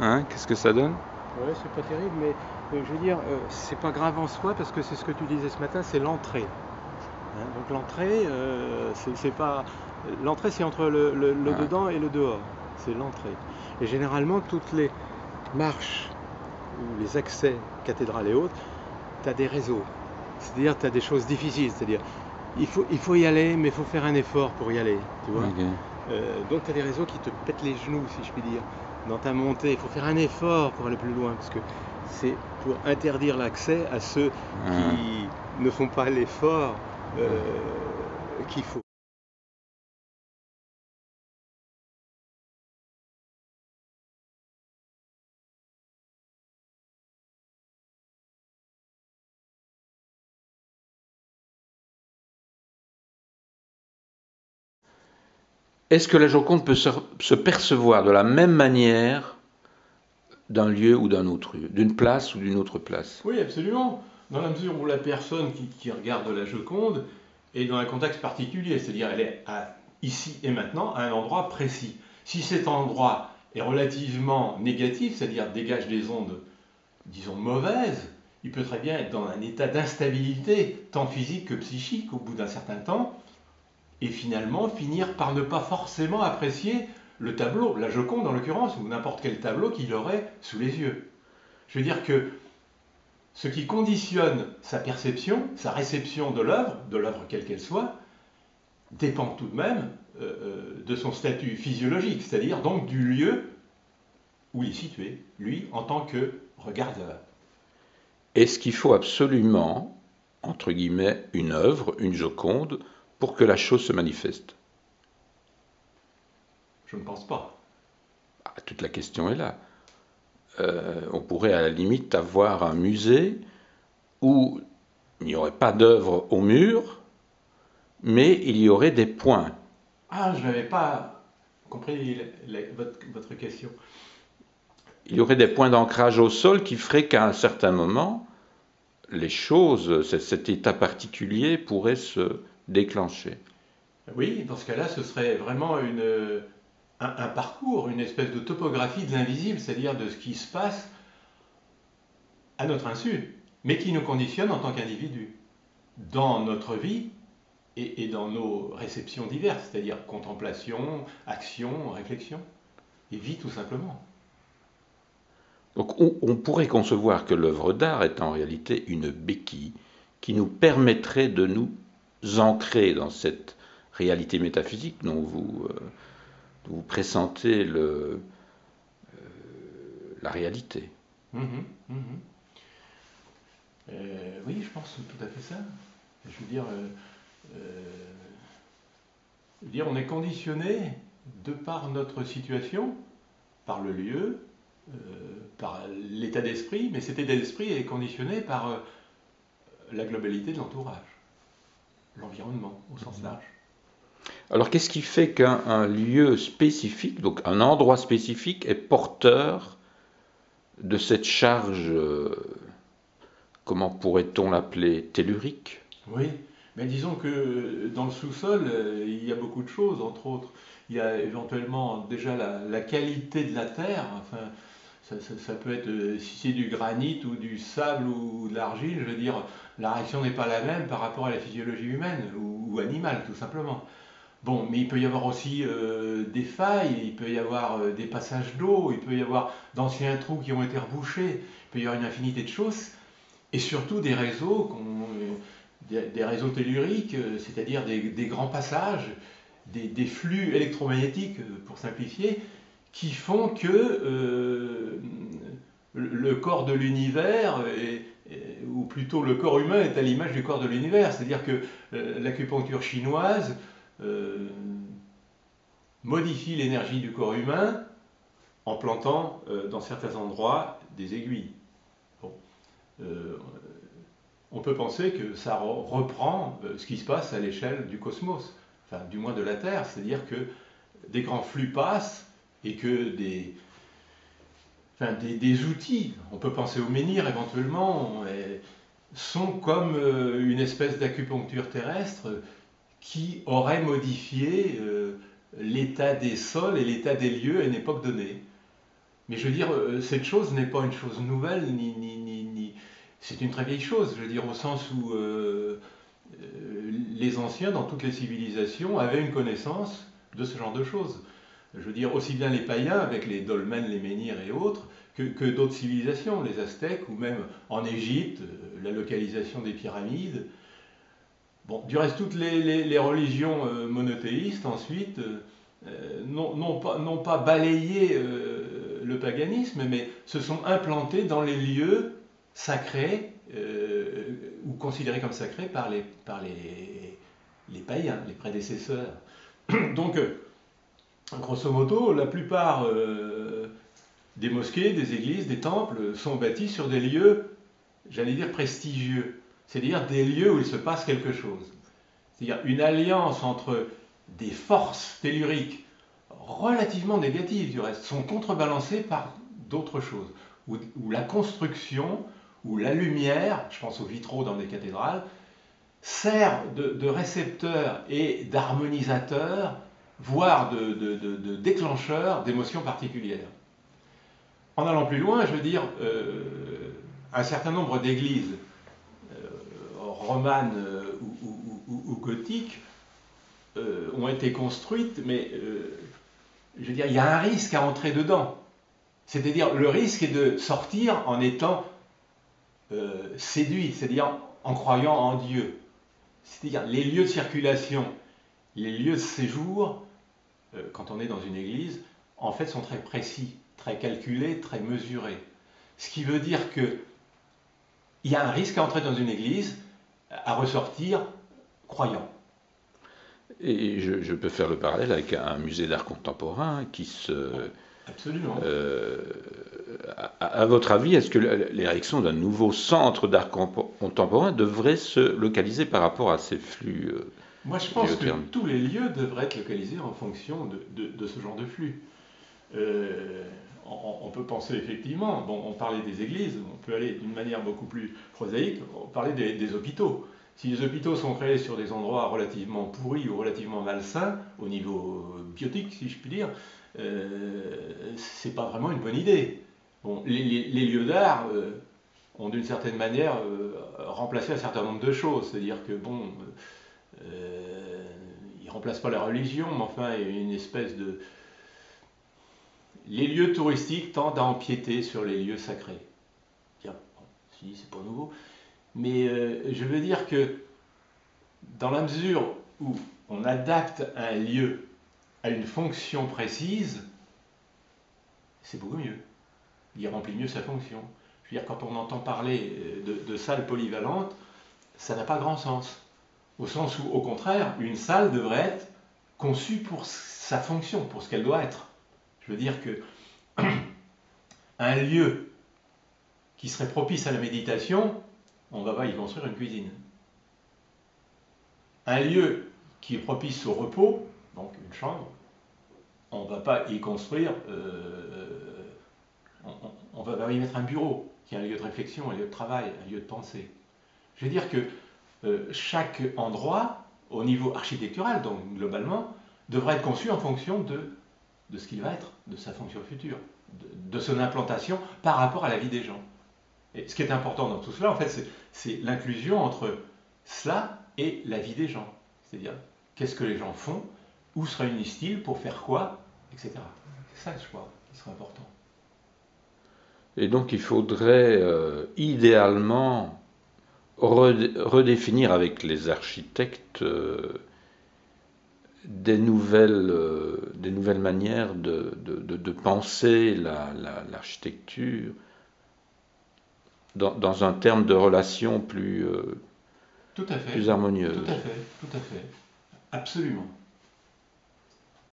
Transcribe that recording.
Hein? Qu'est-ce que ça donne? Ouais, c'est pas terrible, mais je veux dire, c'est pas grave en soi parce que c'est ce que tu disais ce matin, c'est l'entrée. Hein. Donc l'entrée, c'est pas. L'entrée, c'est entre le Ouais. dedans et le dehors. C'est l'entrée. Et généralement, toutes les marches ou les accès, cathédrales et autres, tu as des réseaux. C'est-à-dire, tu as des choses difficiles. C'est-à-dire, il faut y aller, mais il faut faire un effort pour y aller. Tu vois. Ok. Donc tu as des réseaux qui te pètent les genoux, si je puis dire. Dans ta montée, il faut faire un effort pour aller plus loin, parce que c'est pour interdire l'accès à ceux Ouais. qui ne font pas l'effort euh, Ouais. qu'il faut. Est-ce que la Joconde peut se percevoir de la même manière d'un lieu ou d'un autre lieu, d'une place ou d'une autre place? Oui, absolument. Dans la mesure où la personne qui regarde la Joconde est dans un contexte particulier, c'est-à-dire elle est ici et maintenant à un endroit précis. Si cet endroit est relativement négatif, c'est-à-dire dégage des ondes, disons, mauvaises, il peut très bien être dans un état d'instabilité, tant physique que psychique, au bout d'un certain temps, et finalement finir par ne pas forcément apprécier le tableau, la Joconde en l'occurrence, ou n'importe quel tableau qu'il aurait sous les yeux. Je veux dire que ce qui conditionne sa perception, sa réception de l'œuvre quelle qu'elle soit, dépend tout de même de son statut physiologique, c'est-à-dire donc du lieu où il est situé, lui, en tant que regardeur. Est-ce qu'il faut absolument, entre guillemets, une œuvre, une Joconde, pour que la chose se manifeste? Je ne pense pas. Ah, toute la question est là. On pourrait à la limite avoir un musée où il n'y aurait pas d'œuvre au mur, mais il y aurait des points. Ah, je n'avais pas compris votre question. Il y aurait des points d'ancrage au sol qui feraient qu'à un certain moment, les choses, cet état particulier pourrait se déclencher. Oui, dans ce cas-là, ce serait vraiment un parcours, une espèce de topographie de l'invisible, c'est-à-dire de ce qui se passe à notre insu, mais qui nous conditionne en tant qu'individu, dans notre vie et dans nos réceptions diverses, c'est-à-dire contemplation, action, réflexion, et vie tout simplement. Donc on pourrait concevoir que l'œuvre d'art est en réalité une béquille qui nous permettrait de nous ancrer dans cette réalité métaphysique dont vous pressentez la réalité. Mhm, mhm. Oui, je pense tout à fait ça. Je veux dire, on est conditionné de par notre situation, par le lieu, par l'état d'esprit, mais cet état d'esprit est conditionné par la globalité de l'entourage, l'environnement au sens large. Alors qu'est-ce qui fait qu'un lieu spécifique, donc un endroit spécifique, est porteur de cette charge, comment pourrait-on l'appeler, tellurique? Oui, mais disons que dans le sous-sol, il y a beaucoup de choses, entre autres. Il y a éventuellement déjà la qualité de la terre, enfin, ça peut être, si c'est du granit ou du sable ou de l'argile, je veux dire, la réaction n'est pas la même par rapport à la physiologie humaine ou animale, tout simplement. Bon, mais il peut y avoir aussi des failles, il peut y avoir des passages d'eau, il peut y avoir d'anciens trous qui ont été rebouchés, il peut y avoir une infinité de choses, et surtout des réseaux, des réseaux telluriques, c'est-à-dire des grands passages, des flux électromagnétiques, pour simplifier, qui font que le corps de l'univers, ou plutôt le corps humain, est à l'image du corps de l'univers. C'est-à-dire que l'acupuncture chinoise euh, modifie l'énergie du corps humain en plantant dans certains endroits des aiguilles. Bon. Euh, on peut penser que ça reprend ce qui se passe à l'échelle du cosmos, enfin du moins de la Terre, c'est-à-dire que des grands flux passent et que des outils, on peut penser au menhir éventuellement, sont comme une espèce d'acupuncture terrestre qui aurait modifié l'état des sols et l'état des lieux à une époque donnée. Mais je veux dire, cette chose n'est pas une chose nouvelle, c'est une très vieille chose, je veux dire, au sens où les anciens, dans toutes les civilisations, avaient une connaissance de ce genre de choses. Je veux dire, aussi bien les païens, avec les dolmens, les menhirs et autres, que d'autres civilisations, les Aztèques, ou même en Égypte, la localisation des pyramides. Bon, du reste, toutes les religions monothéistes, ensuite, n'ont pas balayé le paganisme, mais se sont implantés dans les lieux sacrés, ou considérés comme sacrés les païens, les prédécesseurs. Donc, grosso modo, la plupart des mosquées, des églises, des temples sont bâtis sur des lieux, j'allais dire prestigieux, c'est-à-dire des lieux où il se passe quelque chose. C'est-à-dire une alliance entre des forces telluriques relativement négatives du reste, sont contrebalancées par d'autres choses, où la construction, où la lumière, je pense aux vitraux dans des cathédrales, sert de récepteur et d'harmonisateur, voire de déclencheur d'émotions particulières. En allant plus loin, je veux dire, un certain nombre d'églises romanes ou gothiques ont été construites, mais je veux dire, il y a un risque à entrer dedans. C'est-à-dire, le risque est de sortir en étant séduit, c'est-à-dire en croyant en Dieu. C'est-à-dire, les lieux de circulation, les lieux de séjour, quand on est dans une église, en fait, sont très précis, très calculés, très mesurés. Ce qui veut dire qu'il y a un risque à entrer dans une église, à ressortir croyant. Et je peux faire le parallèle avec un musée d'art contemporain qui se... Absolument. À votre avis, est-ce que l'érection d'un nouveau centre d'art contemporain devrait se localiser par rapport à ces flux Moi, je pense que géothermiques? tous les lieux devraient être localisés en fonction de ce genre de flux. On peut penser effectivement, bon, on parlait des églises, on peut aller d'une manière beaucoup plus prosaïque, on parlait des hôpitaux. Si les hôpitaux sont créés sur des endroits relativement pourris ou relativement malsains, au niveau biotique, si je puis dire, c'est pas vraiment une bonne idée. Bon, les lieux d'art ont d'une certaine manière remplacé un certain nombre de choses. C'est-à-dire que, bon, ils ne remplacent pas la religion, mais enfin, il y a une espèce de... Les lieux touristiques tendent à empiéter sur les lieux sacrés. Tiens, bon, si, c'est pas nouveau. Mais je veux dire que dans la mesure où on adapte un lieu à une fonction précise, c'est beaucoup mieux. Il remplit mieux sa fonction. Je veux dire, quand on entend parler de salles polyvalentes, ça n'a pas grand sens. Au sens où, au contraire, une salle devrait être conçue pour sa fonction, pour ce qu'elle doit être. Je veux dire que un lieu qui serait propice à la méditation, on ne va pas y construire une cuisine. Un lieu qui est propice au repos, donc une chambre, on ne va pas y construire, on va y mettre un bureau, qui est un lieu de réflexion, un lieu de travail, un lieu de pensée. Je veux dire que chaque endroit, au niveau architectural, donc globalement, devrait être conçu en fonction de ce qu'il va être, de sa fonction future, de son implantation par rapport à la vie des gens. Et ce qui est important dans tout cela, en fait, c'est l'inclusion entre cela et la vie des gens. C'est-à-dire, qu'est-ce que les gens font, où se réunissent-ils, pour faire quoi, etc. C'est ça, je crois, qui serait important. Et donc il faudrait idéalement redéfinir avec les architectes des nouvelles manières de penser l'architecture dans un terme de relation Tout à fait, plus harmonieuse. tout à fait, tout à fait. Absolument.